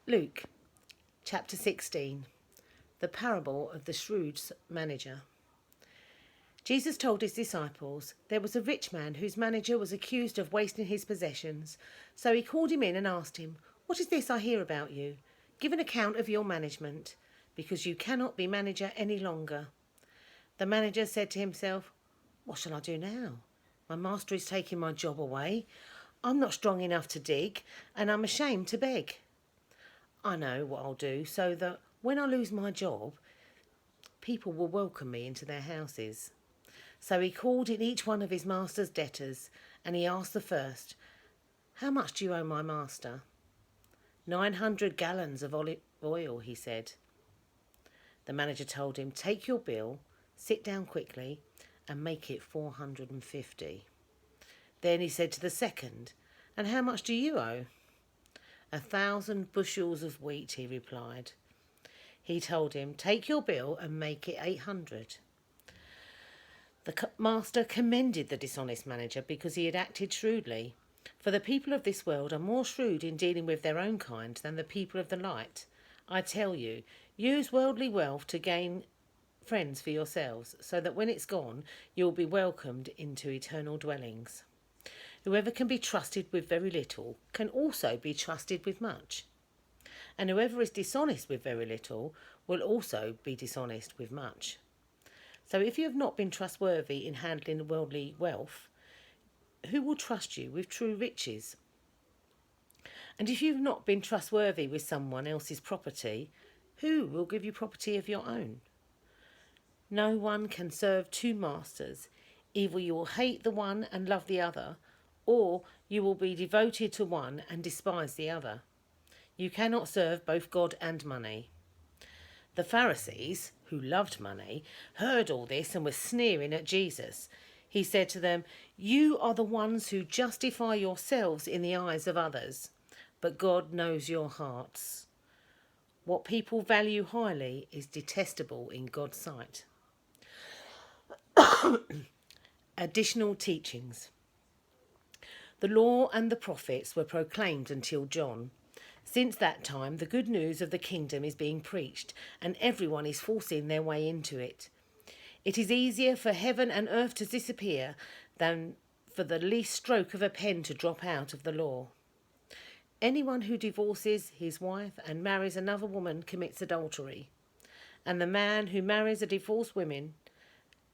Luke chapter 16, the parable of the shrewd manager. Jesus told his disciples there was a rich man whose manager was accused of wasting his possessions. So he called him in and asked him, "What is this I hear about you? Give an account of your management, because you cannot be manager any longer." The manager said to himself, "What shall I do now? My master is taking my job away. I'm not strong enough to dig, and I'm ashamed to beg. I know what I'll do so that when I lose my job, people will welcome me into their houses." So he called in each one of his master's debtors, and he asked the first, "How much do you owe my master?" 900 gallons of olive oil, he said. The manager told him, "Take your bill, sit down quickly, and make it 450. Then he said to the second, "And how much do you owe?" 1,000 bushels of wheat, he replied. He told him, "Take your bill and make it 800. The master commended the dishonest manager because he had acted shrewdly. For the people of this world are more shrewd in dealing with their own kind than the people of the light. I tell you, use worldly wealth to gain friends for yourselves, so that when it's gone, you will be welcomed into eternal dwellings. Whoever can be trusted with very little can also be trusted with much. And whoever is dishonest with very little will also be dishonest with much. So if you have not been trustworthy in handling worldly wealth, who will trust you with true riches? And if you've not been trustworthy with someone else's property, who will give you property of your own? No one can serve two masters. Either you will hate the one and love the other, or you will be devoted to one and despise the other. You cannot serve both God and money." The Pharisees, who loved money, heard all this and were sneering at Jesus. He said to them, "You are the ones who justify yourselves in the eyes of others, but God knows your hearts. What people value highly is detestable in God's sight." Additional teachings. The law and the prophets were proclaimed until John. Since that time, the good news of the kingdom is being preached, and everyone is forcing their way into it. It is easier for heaven and earth to disappear than for the least stroke of a pen to drop out of the law. Anyone who divorces his wife and marries another woman commits adultery, and the man who marries a divorced woman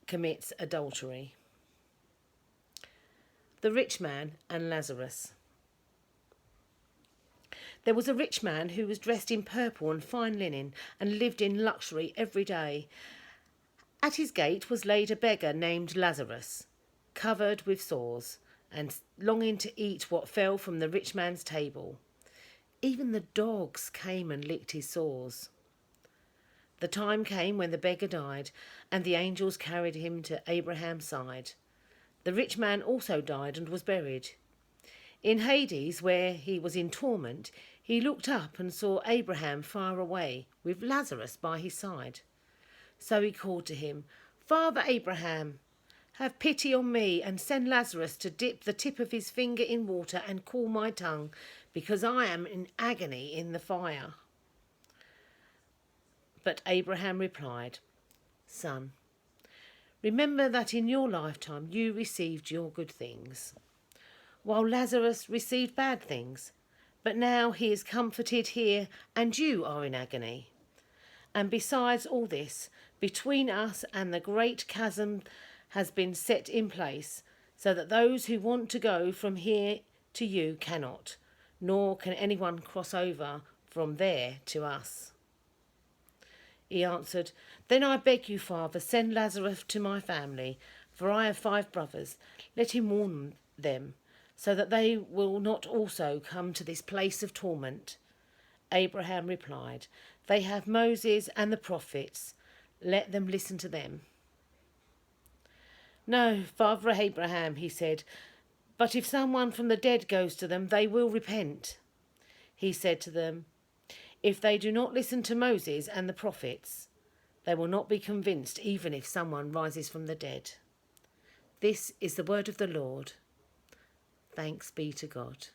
commits adultery. The rich man and Lazarus. There was a rich man who was dressed in purple and fine linen and lived in luxury every day. At his gate was laid a beggar named Lazarus, covered with sores and longing to eat what fell from the rich man's table. Even the dogs came and licked his sores. The time came when the beggar died, and the angels carried him to Abraham's side. The rich man also died and was buried. In Hades, where he was in torment, he looked up and saw Abraham far away, with Lazarus by his side. So he called to him, "Father Abraham, have pity on me and send Lazarus to dip the tip of his finger in water and cool my tongue, because I am in agony in the fire." But Abraham replied, "Son, remember that in your lifetime you received your good things, while Lazarus received bad things. But now he is comforted here and you are in agony. And besides all this, between us and the great chasm has been set in place, so that those who want to go from here to you cannot, nor can anyone cross over from there to us." He answered, "Then I beg you, Father, send Lazarus to my family, for I have 5 brothers. Let him warn them, so that they will not also come to this place of torment." Abraham replied, "They have Moses and the prophets. Let them listen to them." "No, Father Abraham," he said, "but if someone from the dead goes to them, they will repent." He said to them, "If they do not listen to Moses and the prophets, they will not be convinced even if someone rises from the dead." This is the word of the Lord. Thanks be to God.